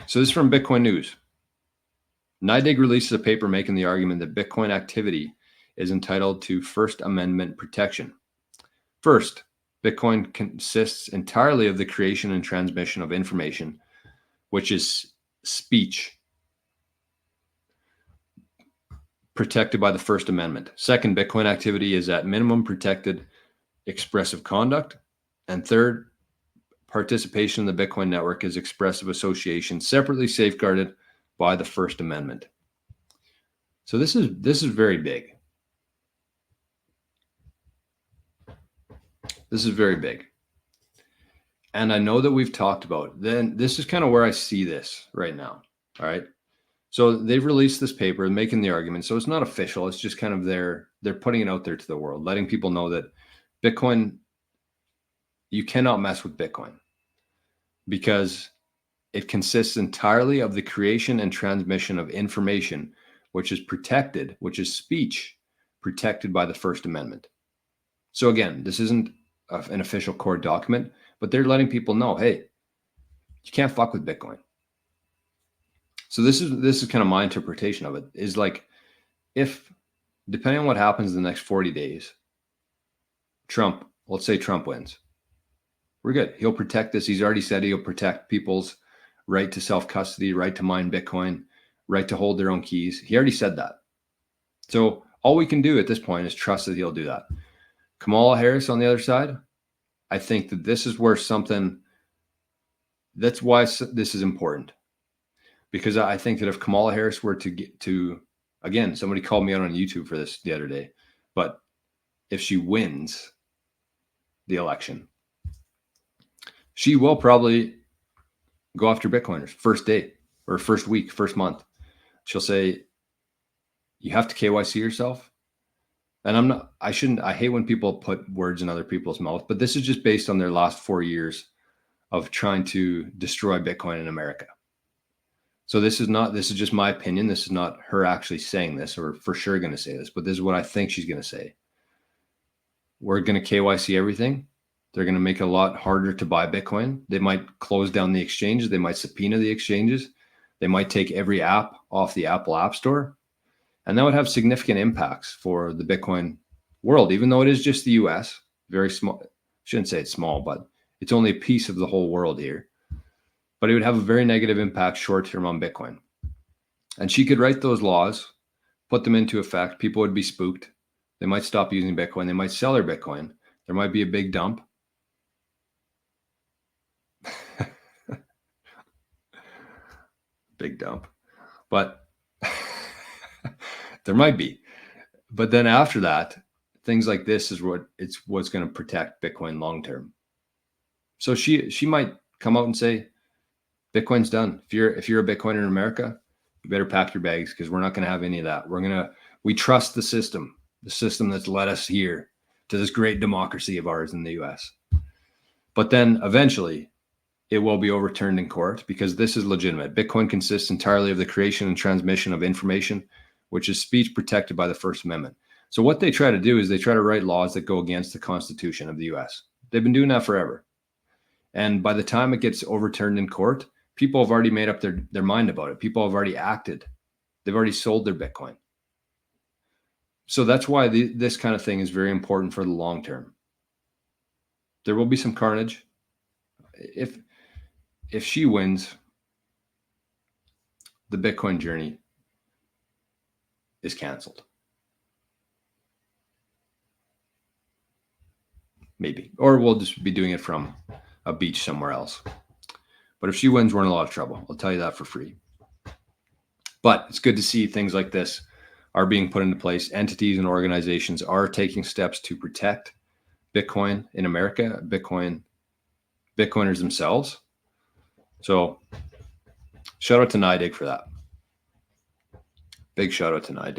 So this is from Bitcoin News. NYDIG releases a paper making the argument that Bitcoin activity is entitled to First Amendment protection. First, Bitcoin consists entirely of the creation and transmission of information, which is speech, protected by the First Amendment. Second, Bitcoin activity is at minimum protected expressive conduct. And third, participation in the Bitcoin network is expressive association, separately safeguarded by the First Amendment. So this is very big. This is very big. And I know that we've talked about, then this is kind of where I see this right now. All right. So they've released this paper making the argument. So it's not official. It's just kind of they're putting it out there to the world, letting people know that Bitcoin, you cannot mess with Bitcoin because it consists entirely of the creation and transmission of information, which is protected, which is speech protected by the First Amendment. So again, this isn't an official court document, but they're letting people know, hey, you can't fuck with Bitcoin. So this is kind of my interpretation of it, is like, if depending on what happens in the next 40 days, let's say Trump wins, we're good. He'll protect this. He's already said he'll protect people's right to self-custody, right to mine Bitcoin, right to hold their own keys. He already said that. So all we can do at this point is trust that he'll do that. Kamala Harris on the other side, I think that this is where that's why this is important. Because I think that if Kamala Harris were to get to, again, somebody called me out on YouTube for this the other day, but if she wins the election, she will probably go after Bitcoiners first day or first week, first month. She'll say, you have to KYC yourself. And I hate when people put words in other people's mouth, but this is just based on their last 4 years of trying to destroy Bitcoin in America. So this is just my opinion. This is not her actually saying this or for sure going to say this, but this is what I think she's going to say. We're going to KYC everything. They're going to make it a lot harder to buy Bitcoin. They might close down the exchanges. They might subpoena the exchanges. They might take every app off the Apple App Store. And that would have significant impacts for the Bitcoin world, even though it is just the US, very small. I shouldn't say it's small, but it's only a piece of the whole world here. But it would have a very negative impact short-term on Bitcoin. And she could write those laws, put them into effect. People would be spooked. They might stop using Bitcoin. They might sell their Bitcoin. There might be a big dump. Big dump. But there might be. But then after that, things like this is what's going to protect Bitcoin long-term. So she might come out and say, Bitcoin's done. If you're a Bitcoiner in America, you better pack your bags because we're not going to have any of that. We trust the system that's led us here to this great democracy of ours in the US. But then eventually it will be overturned in court because this is legitimate. Bitcoin consists entirely of the creation and transmission of information, which is speech protected by the First Amendment. So what they try to do is they try to write laws that go against the Constitution of the US. They've been doing that forever. And by the time it gets overturned in court, people have already made up their mind about it. People have already acted. They've already sold their Bitcoin. So that's why this kind of thing is very important for the long term. There will be some carnage. If she wins, the Bitcoin journey is canceled. Maybe. Or we'll just be doing it from a beach somewhere else. But if she wins, we're in a lot of trouble. I'll tell you that for free. But it's good to see things like this are being put into place. Entities and organizations are taking steps to protect Bitcoin in America, Bitcoiners themselves. So shout out to NYDIG for that. Big shout out to NYDIG.